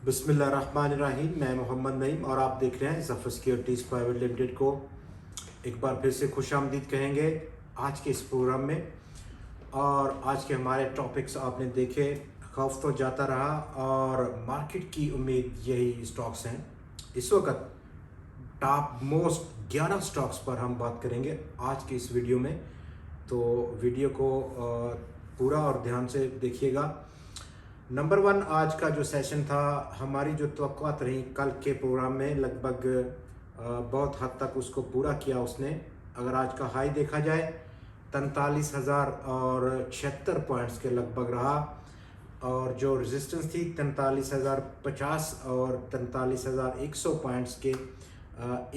बिस्मिल्लाहिर्रहमानिर्रहीम। मैं मोहम्मद नईम और आप देख रहे हैं ज़फ़र सिक्योरिटीज़ प्राइवेट लिमिटेड को। एक बार फिर से खुशामदीद कहेंगे आज के इस प्रोग्राम में। और आज के हमारे टॉपिक्स आपने देखे, खौफ तो जाता रहा और मार्केट की उम्मीद यही स्टॉक्स हैं। इस वक्त टॉप मोस्ट 11 स्टॉक्स पर हम बात करेंगे आज के इस वीडियो में, तो वीडियो को पूरा और ध्यान से देखिएगा। नंबर 1 आज का जो सेशन था, हमारी जो तवक्कुआत रही कल के प्रोग्राम में, लगभग बहुत हद तक उसको पूरा किया उसने। अगर आज का हाई देखा जाए 43,076 पॉइंट्स के लगभग रहा, और जो रेजिस्टेंस थी 43,050 और 43,100 पॉइंट्स के,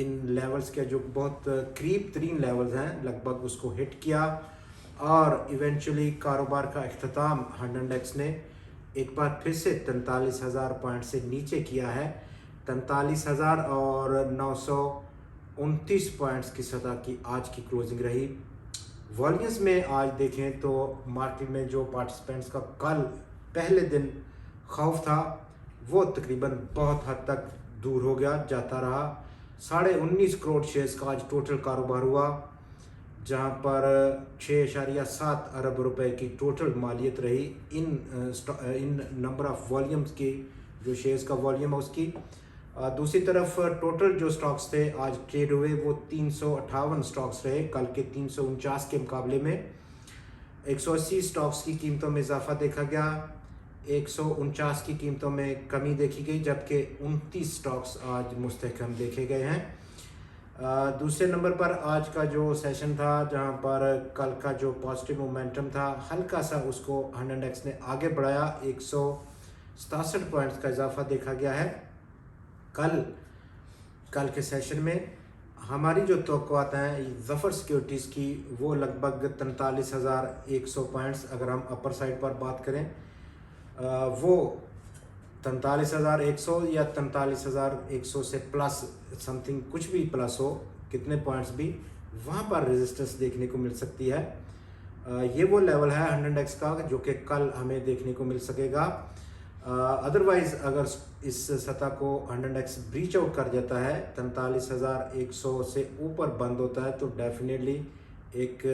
इन लेवल्स के जो बहुत करीब तरीन लेवल्स हैं, लगभग उसको हिट किया। और इवेंचुअली कारोबार का अख्ताम हंड्रेड ने एक बार फिर से 43,000 पॉइंट से नीचे किया है। 43,929 पॉइंट्स की सतह की आज की क्लोजिंग रही। वॉल्यूम्स में आज देखें तो मार्केट में जो पार्टिसिपेंट्स का कल पहले दिन खौफ था, वो तकरीबन बहुत हद तक दूर हो गया, जाता रहा। 19.5 करोड़ शेयर्स का आज टोटल कारोबार हुआ, जहां पर 6.7 अरब रुपए की टोटल मालियत रही इन नंबर ऑफ वॉल्यूम्स की, जो शेयर्स का वॉल्यूम है उसकी। दूसरी तरफ टोटल जो स्टॉक्स थे आज ट्रेड हुए वो 358 स्टॉक्स रहे, कल के 349 के मुकाबले में। 180 स्टॉक्स की कीमतों में इजाफा देखा गया, 149 की कीमतों में कमी देखी गई, जबकि 29 स्टॉक्स आज मुस्तहकम देखे गए हैं। दूसरे नंबर पर आज का जो सेशन था, जहां पर कल का जो पॉजिटिव मोमेंटम था हल्का सा उसको हंड्रेड ने आगे बढ़ाया, 167 पॉइंट्स का इजाफा देखा गया है। कल के सेशन में हमारी जो तवक्कुआत हैं ज़फ़र सिक्योरिटीज़ की, वो लगभग 43,100 पॉइंट्स, अगर हम अपर साइड पर बात करें, वो 43,100 या 43,100 से प्लस समथिंग, कुछ भी प्लस हो, कितने पॉइंट्स भी, वहाँ पर रेजिस्टेंस देखने को मिल सकती है। ये वो लेवल है हंड्रेड का जो कि कल हमें देखने को मिल सकेगा। अदरवाइज़ अगर इस सतह को हंड्रेड ब्रीच आउट कर जाता है, 43,100 से ऊपर बंद होता है, तो डेफिनेटली एक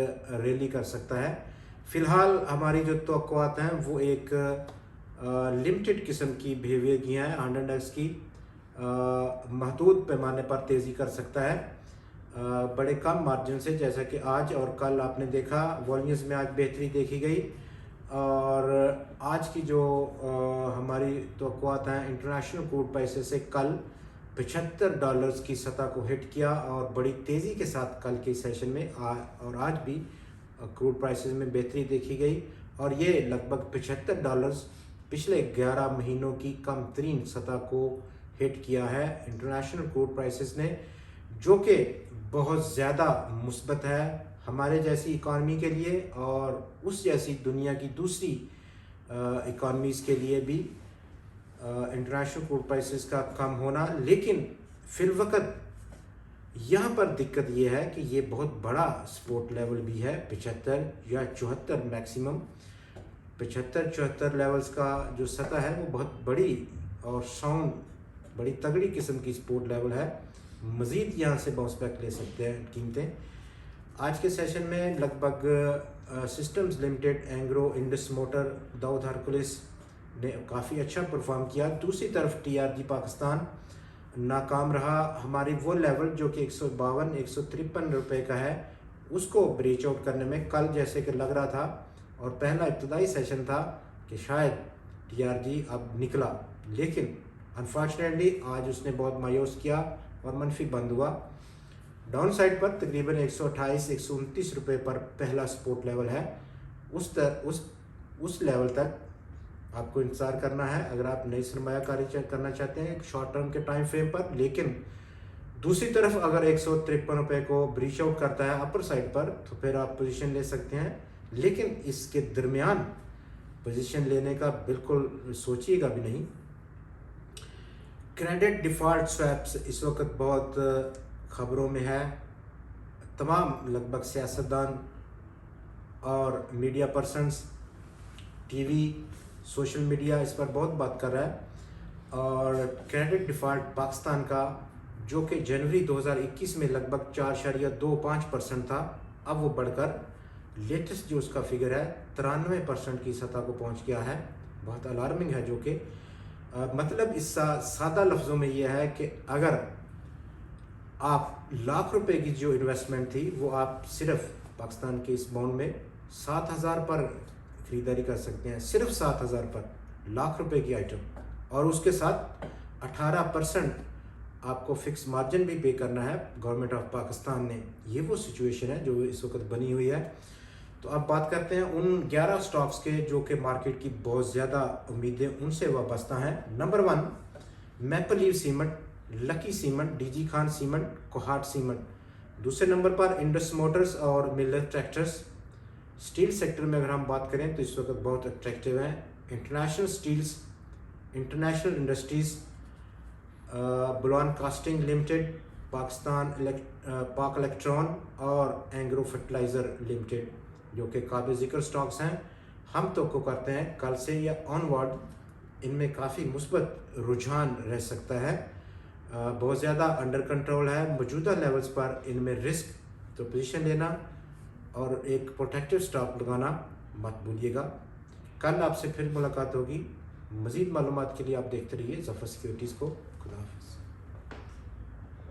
रैली कर सकता है। फ़िलहाल हमारी जो तवक्कुआत हैं वो एक लिमिटेड किस्म की बिहेवियर की हैं। हंड्रेड की महदूद पैमाने पर तेज़ी कर सकता है, बड़े कम मार्जिन से, जैसा कि आज और कल आपने देखा। वॉल्यूम्स में आज बेहतरी देखी गई, और आज की जो हमारी तवक्कुआत हैं, इंटरनेशनल क्रूड प्राइसेस से कल $75 की सतह को हिट किया, और बड़ी तेज़ी के साथ कल के सेशन में और आज भी क्रूड प्राइसेस में बेहतरी देखी गई, और ये लगभग $75 पिछले 11 महीनों की कम तरीन सतह को हिट किया है इंटरनेशनल क्रूड प्राइसेस ने, जो कि बहुत ज़्यादा मुस्बत है हमारे जैसी इकॉनमी के लिए और उस जैसी दुनिया की दूसरी इकॉनमीज़ के लिए भी, इंटरनेशनल क्रूड प्राइसेस का कम होना। लेकिन फिलवक़्त यहाँ पर दिक्कत ये है कि ये बहुत बड़ा सपोर्ट लेवल भी है, 75 या 74 मैक्सिमम, 75-74 लेवल्स का जो सतह है वो बहुत बड़ी और साउंड, बड़ी तगड़ी किस्म की सपोर्ट लेवल है। मज़ीद यहाँ से बाउंस बैक ले सकते हैं कीमतें। आज के सेशन में लगभग Systems Limited, Engro, Indus Motor, Dawood Hercules ने काफ़ी अच्छा परफॉर्म किया। दूसरी तरफ TRG पाकिस्तान नाकाम रहा। हमारी वो लेवल जो कि 152-153 रुपये का है, उसको ब्रीच आउट करने में कल जैसे कि लग रहा था, और पहला इब्तदाई सेशन था कि शायद TRG अब निकला, लेकिन अनफॉर्चुनेटली आज उसने बहुत मायूस किया और मनफी बंद हुआ। डाउन साइड पर तकरीबन 128-129 रुपये पर पहला सपोर्ट लेवल है, उस लेवल तक आपको इंतज़ार करना है अगर आप नई सरमायाकारी करना चाहते हैं शॉर्ट टर्म के टाइम फ्रेम पर। लेकिन दूसरी तरफ अगर 153 रुपये को ब्रीच आउट करता है अपर साइड पर, तो फिर आप पोजीशन ले सकते हैं, लेकिन इसके दरमियान पोजीशन लेने का बिल्कुल सोचिएगा भी नहीं। क्रेडिट डिफ़ॉल्ट स्वैप्स इस वक्त बहुत ख़बरों में है। तमाम लगभग सियासतदान और media persons, TV, social media इस पर बहुत बात कर रहा है। और क्रेडिट डिफ़ॉल्ट पाकिस्तान का जो कि जनवरी 2021 में लगभग 4.25% था, अब वो बढ़कर लेटेस्ट जो उसका फिगर है 93% की सतह को पहुंच गया है। बहुत अलार्मिंग है। जो कि मतलब इस सादा लफ्ज़ों में ये है कि अगर आप लाख रुपए की जो इन्वेस्टमेंट थी वो आप सिर्फ पाकिस्तान के इस बॉन्ड में 7,000 पर ख़रीदारी कर सकते हैं, सिर्फ 7,000 पर लाख रुपए की आइटम, और उसके साथ 18% आपको फिक्स मार्जिन भी पे करना है गवर्नमेंट ऑफ पाकिस्तान ने। ये वो सिचुएशन है जो इस वक्त बनी हुई है। तो अब बात करते हैं उन 11 स्टॉक्स के जो कि मार्केट की बहुत ज़्यादा उम्मीदें उनसे वाबस्ता हैं। Number 1 maple leaf cement, lucky cement, DG Khan cement, Kohat cement. दूसरे नंबर पर इंडस मोटर्स और मिलर ट्रैक्टर्स। स्टील सेक्टर में अगर हम बात करें तो इस वक्त बहुत अट्रैक्टिव हैं international steels, international industries, Bolan casting limited, Pak electron और एंग्रो फर्टिलाइज़र लिमिटेड, जो कि काबिल ज़िक्र स्टॉक्स हैं। हम तो करते हैं कल से या ऑनवर्ड इनमें काफ़ी मुस्बत रुझान रह सकता है। बहुत ज़्यादा अंडर कंट्रोल है मौजूदा लेवल्स पर इनमें रिस्क, तो पोजीशन लेना और एक प्रोटेक्टिव स्टॉप लगाना मत भूलिएगा। कल आपसे फिर मुलाकात होगी। मज़ीद मालूमात के लिए आप देखते रहिए ज़फ़र सिक्योरिटीज़ को। खुदा हाफ़िज़।